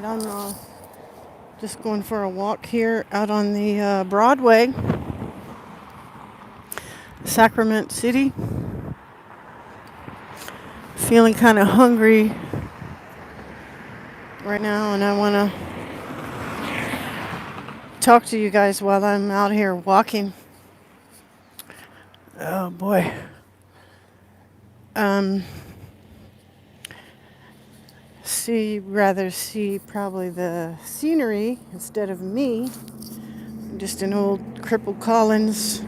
Alright, I'm just going for a walk here out on the Broadway, Sacramento City. Feeling kind of hungry right now, and I want to talk to you guys while I'm out here walking. Oh boy. See probably the scenery instead of me. I'm just an old crippled Collins.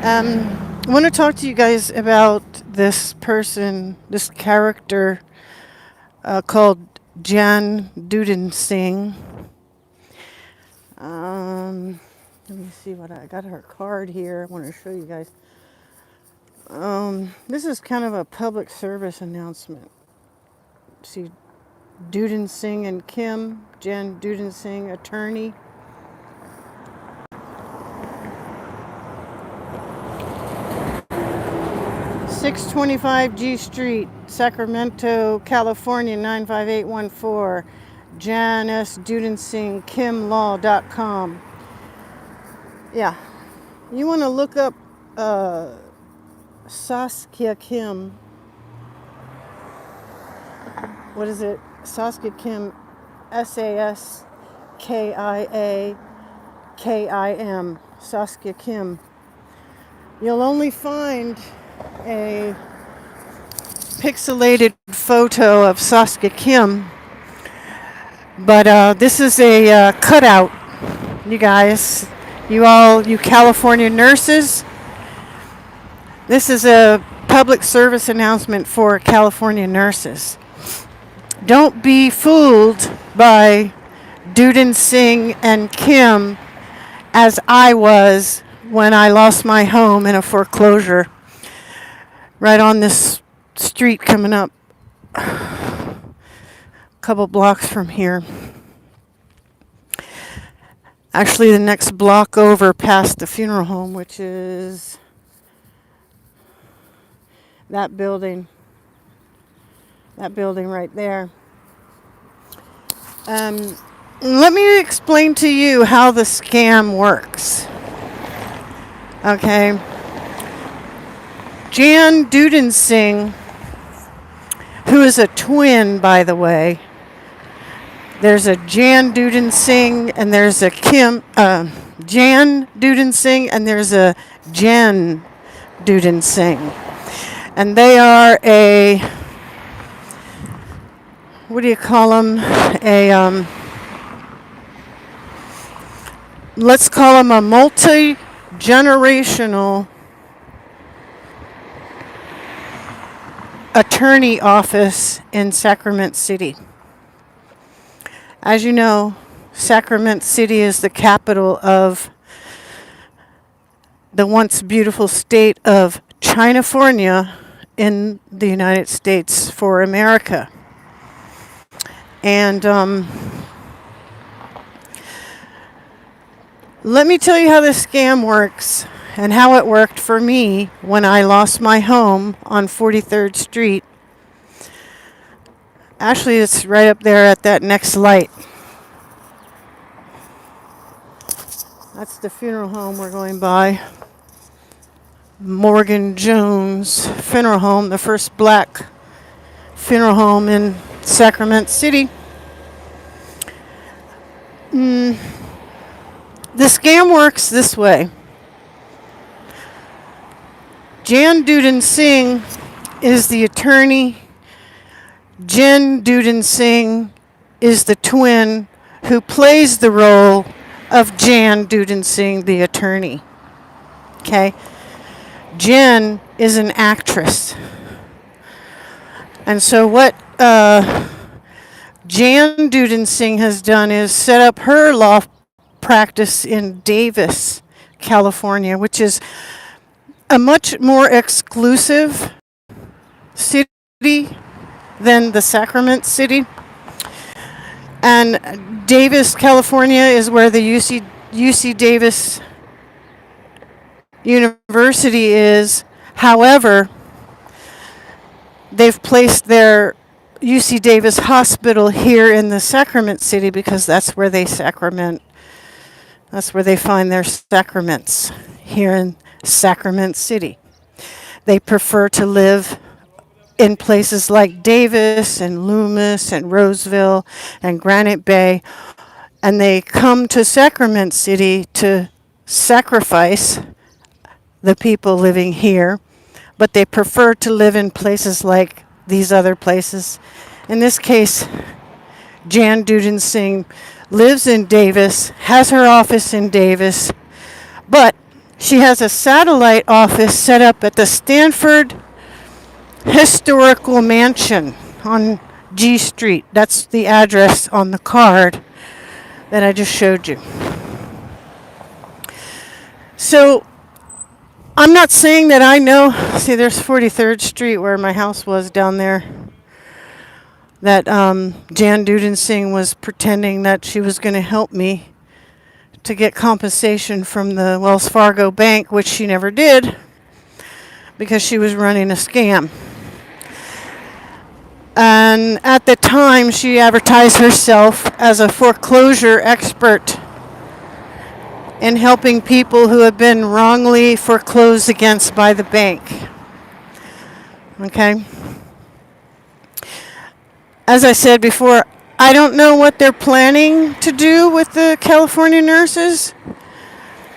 I want to talk to you guys about this person, this character called Jan Dudensing. Let me see what I got her card here. I want to show you guys. This is kind of a public service announcement. See, Dudensing and Kim, Jan Dudensing, attorney. (625) G Street, Sacramento, California 95814. Jan S. Dudensing, KimLaw.com. Yeah, you want to look up Saskia Kim. What is it? Saskia Kim, SASKIAKIM. Saskia Kim. You'll only find a pixelated photo of Saskia Kim, but this is a cutout, you guys. You California nurses. This is a public service announcement for California nurses. Don't be fooled by Dudensing and Kim as I was when I lost my home in a foreclosure right on this street coming up a couple blocks from here. Actually, the next block over past the funeral home, which is that building right there. Let me explain to you how the scam works. Okay. Jan Dudensing, who is a twin, by the way. There's a Jan Dudensing and there's a Jan Dudensing and there's a Jen Dudensing. And they are what do you call them? Let's call them a multi-generational attorney office in Sacramento City. As you know, Sacramento City is the capital of the once beautiful state of Chinafornia in the United States for America. And let me tell you how this scam works and how it worked for me when I lost my home on 43rd Street. Actually, it's right up there at that next light. That's the funeral home we're going by. Morgan Jones Funeral Home, the first black funeral home in Sacramento City. The scam works this way. Jan Dudensing is the attorney. Jen Dudensing is the twin who plays the role of Jan Dudensing, the attorney. Okay? Jen is an actress. And so what Jan Dudensing has done is set up her law practice in Davis, California, which is a much more exclusive city than the Sacramento City. And Davis, California is where the UC Davis University is. However, they've placed their UC Davis Hospital here in the Sacrament City because that's where they sacrament. That's where they find their sacraments, here in Sacrament City. They prefer to live in places like Davis and Loomis and Roseville and Granite Bay, and they come to Sacrament City to sacrifice the people living here, but they prefer to live in places like these other places. In this case, Jan Dudensing lives in Davis, has her office in Davis, but she has a satellite office set up at the Stanford Historical Mansion on G Street. That's the address on the card that I just showed you. So I'm not saying that I know. See, there's 43rd Street where my house was down there. That Jan Dudensing was pretending that she was going to help me to get compensation from the Wells Fargo bank, which she never did because she was running a scam. And at the time, she advertised herself as a foreclosure expert in helping people who have been wrongly foreclosed against by the bank. Okay? As I said before, I don't know what they're planning to do with the California nurses,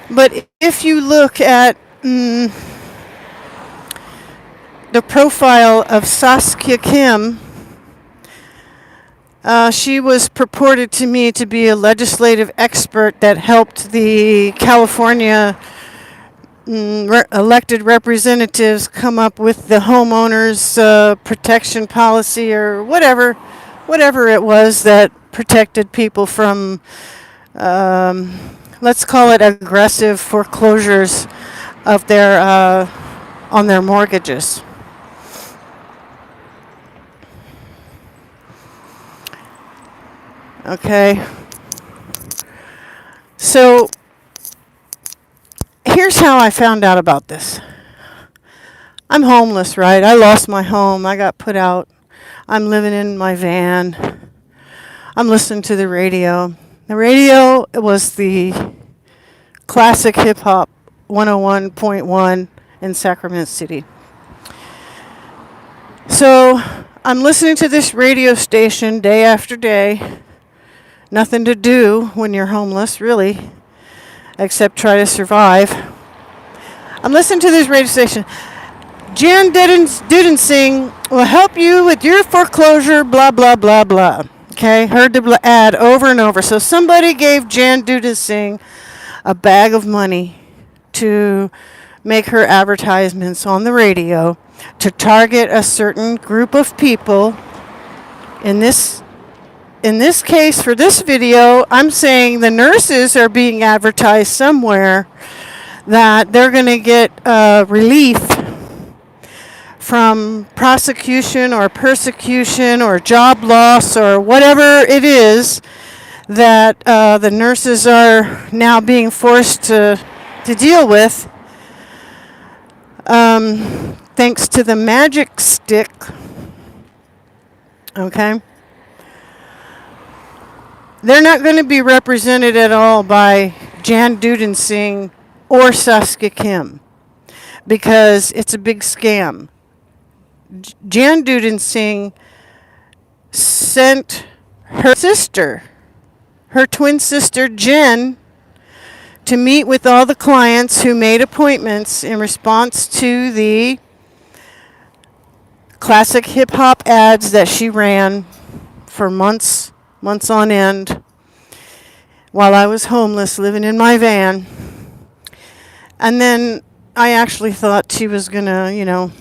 but if you look at the profile of Saskia Kim, she was purported to me to be a legislative expert that helped the California elected representatives come up with the homeowners protection policy or whatever it was that protected people from, let's call it aggressive foreclosures of their on their mortgages. Okay. So here's how I found out about this. I'm homeless, right? I lost my home. I got put out. I'm living in my van. I'm listening to the radio. The radio was the classic hip hop 101.1 in Sacramento City. So I'm listening to this radio station day after day. Nothing to do when you're homeless, really, except try to survive. I'm listening to this radio station. Jan Dudensing will help you with your foreclosure, blah, blah, blah, blah. Okay, heard the ad over and over. So somebody gave Jan Dudensing a bag of money to make her advertisements on the radio to target a certain group of people. In this case, for this video, I'm saying the nurses are being advertised somewhere that they're going to get relief from prosecution or persecution or job loss or whatever it is that the nurses are now being forced to deal with, thanks to the magic stick. Okay? They're not going to be represented at all by Jan Dudensing or Saskia Kim because it's a big scam. Jan Dudensing sent her sister, her twin sister Jen, to meet with all the clients who made appointments in response to the classic hip hop ads that she ran for months on end while I was homeless living in my van. And then I actually thought she was gonna,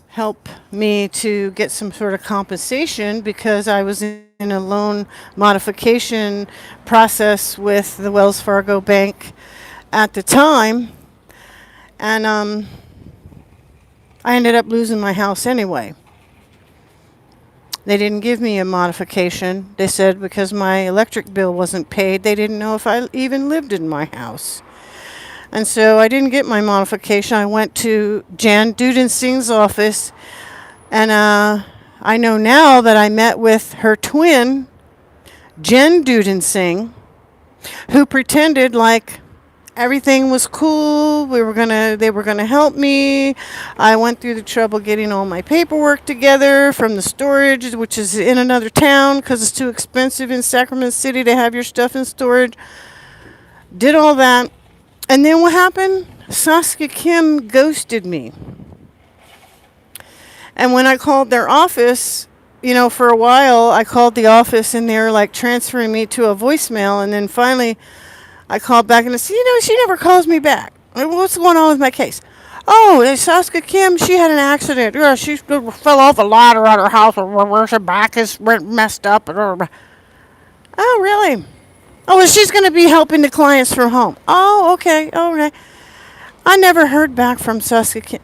help me to get some sort of compensation because I was in a loan modification process with the Wells Fargo Bank at the time. And I ended up losing my house anyway. They didn't give me a modification. They said because my electric bill wasn't paid, they didn't know if I even lived in my house. And so I didn't get my modification. I went to Jan Dudensing's office And I know now that I met with her twin, Jen Dudensing, who pretended like everything was cool. They were gonna help me. I went through the trouble getting all my paperwork together from the storage, which is in another town because it's too expensive in Sacramento City to have your stuff in storage. Did all that. And then what happened? Saskia Kim ghosted me. And when I called their office, for a while, I called the office and they were like transferring me to a voicemail. And then finally, I called back and I said, she never calls me back. What's going on with my case? Oh, Saskia Kim, she had an accident. Yeah, she fell off a ladder at her house where her back is messed up. Oh, really? Oh, well, she's going to be helping the clients from home. Oh, okay. All right. I never heard back from Saskia Kim.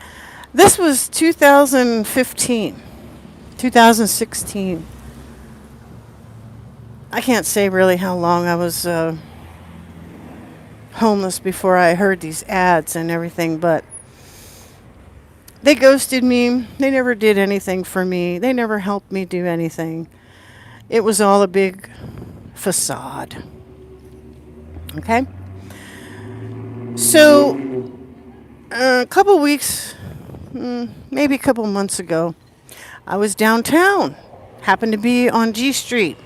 This was 2015, 2016. I can't say really how long I was homeless before I heard these ads and everything, but they ghosted me. They never did anything for me. They never helped me do anything. It was all a big facade. Okay? So, a couple weeks, maybe a couple months ago, I was downtown. Happened to be on G Street.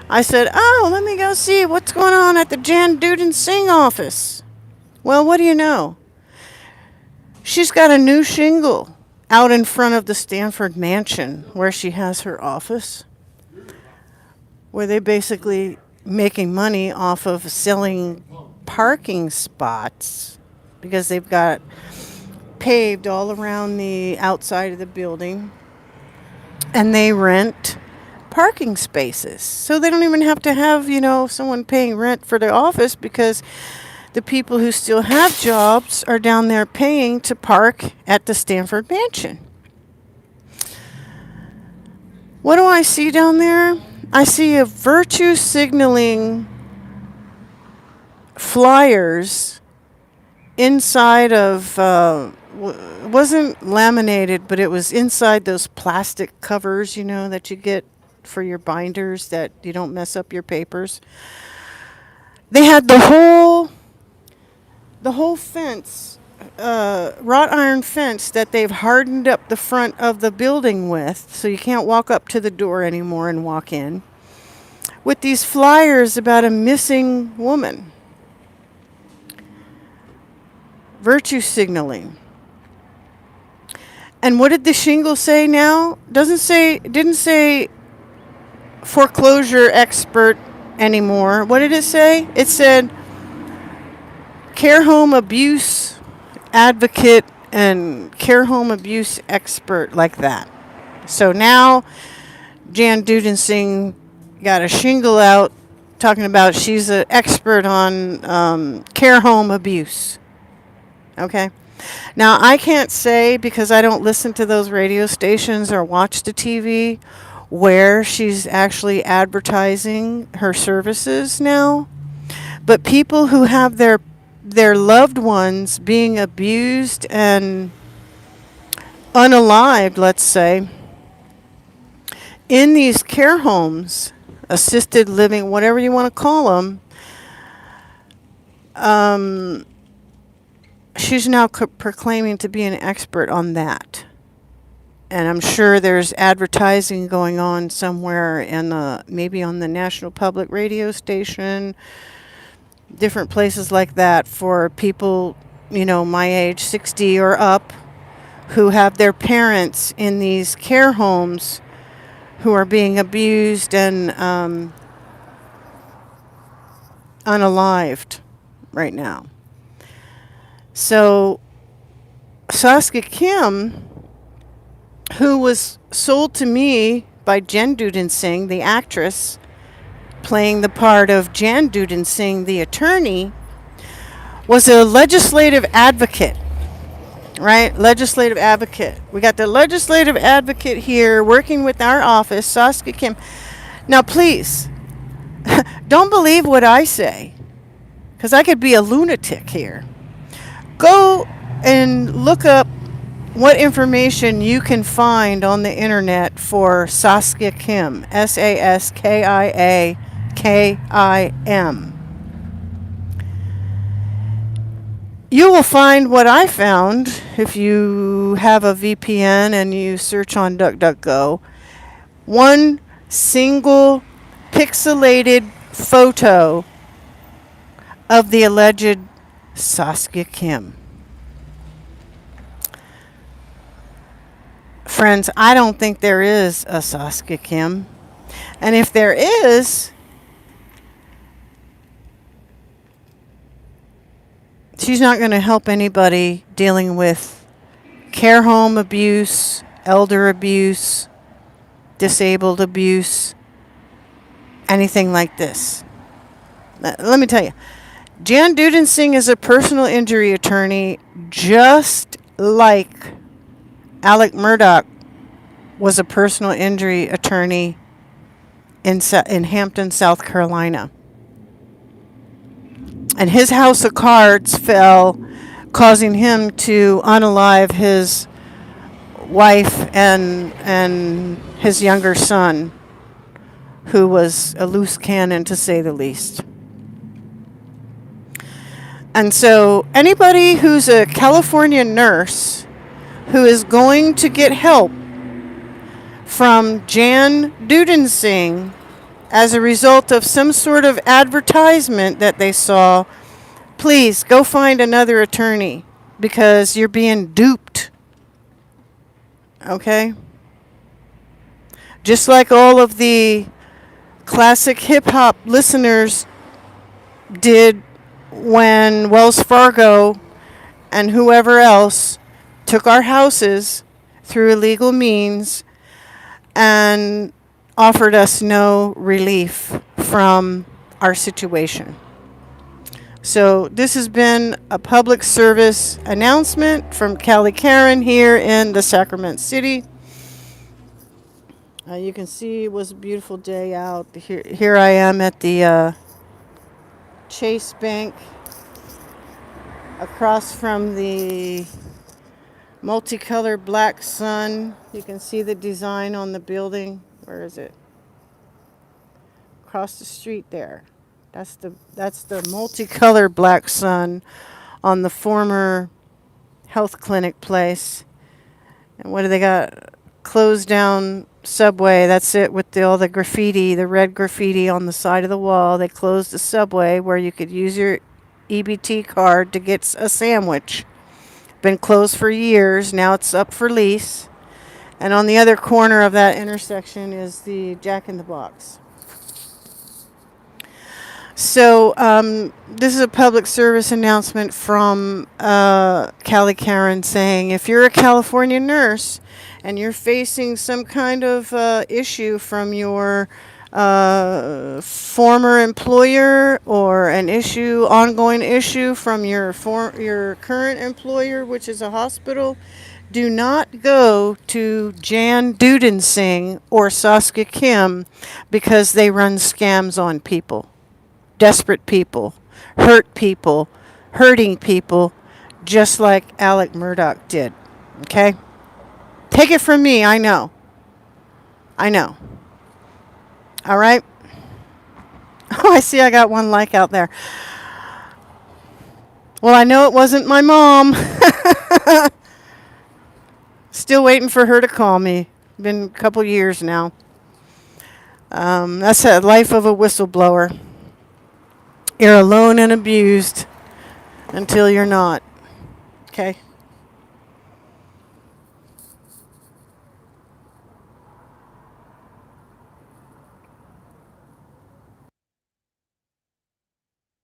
I said, let me go see what's going on at the Jan Dudensing office. Well, what do you know? She's got a new shingle out in front of the Stanford Mansion where she has her office, where they're basically making money off of selling parking spots because they've got paved all around the outside of the building, and they rent parking spaces. So they don't even have to have, someone paying rent for the office because the people who still have jobs are down there paying to park at the Stanford Mansion. What do I see down there? I see a virtue signaling flyers inside of, it wasn't laminated, but it was inside those plastic covers, that you get for your binders that you don't mess up your papers. They had the whole fence, wrought iron fence that they've hardened up the front of the building with, so you can't walk up to the door anymore and walk in, with these flyers about a missing woman. Virtue signaling. And what did the shingle say now? Didn't say foreclosure expert anymore. What did it say? It said care home abuse advocate and care home abuse expert, like that. So now Jan Dudensing got a shingle out talking about she's an expert on care home abuse. Okay? Now, I can't say, because I don't listen to those radio stations or watch the TV, where she's actually advertising her services now. But people who have their loved ones being abused and unalived, let's say, in these care homes, assisted living, whatever you want to call them, she's now proclaiming to be an expert on that. And I'm sure there's advertising going on somewhere maybe on the National Public Radio Station, different places like that for people, my age, 60 or up, who have their parents in these care homes who are being abused and unalived right now. So Saskia Kim, who was sold to me by Jen Dudensing, the actress, playing the part of Jan Dudensing, the attorney, was a legislative advocate, right? Legislative advocate. We got the legislative advocate here working with our office, Saskia Kim. Now, please, don't believe what I say, because I could be a lunatic here. Go and look up what information you can find on the internet for Saskia Kim, Saskia Kim. You will find what I found if you have a VPN and you search on DuckDuckGo. One single pixelated photo of the alleged Saskia Kim. Friends, I don't think there is a Saskia Kim. And if there is, she's not going to help anybody dealing with care home abuse, elder abuse, disabled abuse, anything like this. Let me tell you, Jan Dudensing is a personal injury attorney just like Alec Murdoch was a personal injury attorney in Hampton, South Carolina. And his house of cards fell, causing him to unalive his wife and his younger son, who was a loose cannon, to say the least. And so anybody who's a California nurse who is going to get help from Jan Dudensing as a result of some sort of advertisement that they saw, please go find another attorney because you're being duped. Okay? Just like all of the classic hip-hop listeners did when Wells Fargo and whoever else took our houses through illegal means and offered us no relief from our situation. So this has been a public service announcement from Callie Karen here in the Sacramento City. You can see it was a beautiful day out. Here I am at the Chase Bank across from the multicolored black sun. You can see the design on the building. Where is it? Across the street there. That's the multicolored black sun on the former health clinic place. And what do they got? Closed down subway. That's it, with all the graffiti, the red graffiti on the side of the wall. They closed the subway where you could use your EBT card to get a sandwich. Been closed for years. Now it's up for lease. And on the other corner of that intersection is the Jack in the Box. So this is a public service announcement from Callie Karen saying, if you're a California nurse and you're facing some kind of issue from your former employer or an ongoing issue from your current employer, which is a hospital, do not go to Jan Dudensing or Saskia Kim because they run scams on people. Desperate people, hurting people, just like Alec Murdoch did. Okay? Take it from me, I know. All right? Oh, I see I got one like out there. Well, I know it wasn't my mom. Still waiting for her to call me. Been a couple years now. That's the life of a whistleblower. You're alone and abused until you're not. Okay?